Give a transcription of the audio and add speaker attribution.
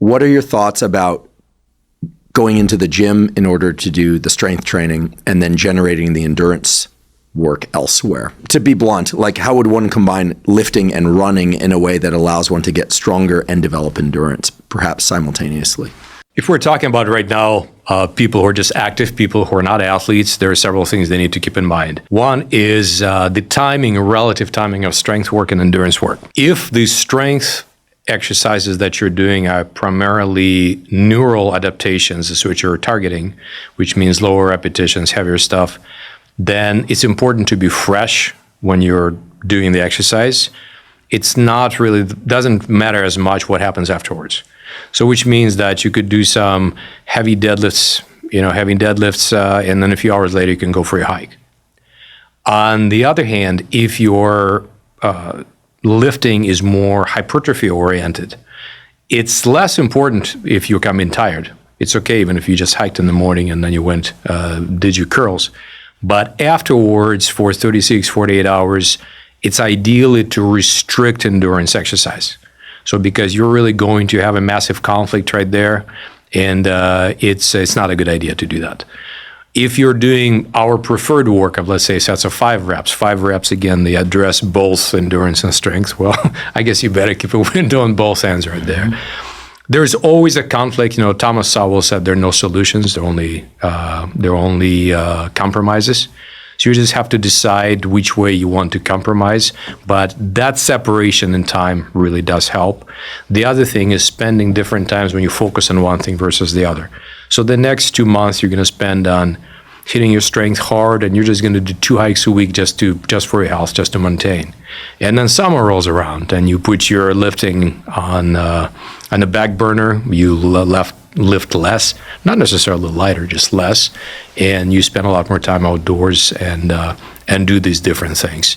Speaker 1: What are your thoughts about going into the gym in order to do the strength training and then generating the endurance work elsewhere? To be blunt, like how would one combine lifting and running in a way that allows one to get stronger and develop endurance, perhaps simultaneously?
Speaker 2: If we're talking about right now, people who are just active, people who are not athletes, there are several things they need to keep in mind. One is the timing, relative timing of strength work and endurance work. If the strength exercises that you're doing are primarily neural adaptations, is what you're targeting, which means lower repetitions, heavier stuff, then it's important to be fresh when you're doing the exercise. It's not really, doesn't matter as much what happens afterwards. So which means that you could do some heavy deadlifts, and then a few hours later you can go for a hike. On the other hand, if your lifting is more hypertrophy oriented, it's less important if you come in tired. It's okay even if you just hiked in the morning and then you went, did your curls. But afterwards, for 36, 48 hours, it's ideally to restrict endurance exercise. So because you're really going to have a massive conflict right there, and it's not a good idea to do that. If you're doing our preferred work of, let's say, sets of 5 reps again, they address both endurance and strength. Well, I guess you better keep a window on both ends right there. There's always a conflict. Thomas Sowell said there are no solutions. They're only compromises. So you just have to decide which way you want to compromise. But that separation in time really does help. The other thing is spending different times when you focus on one thing versus the other. So the next 2 months you're going to spend on hitting your strength hard, and you're just going to do 2 hikes a week just for your health, just to maintain. And then summer rolls around, and you put your lifting on the back burner. You lift less, not necessarily lighter, just less, and you spend a lot more time outdoors and do these different things.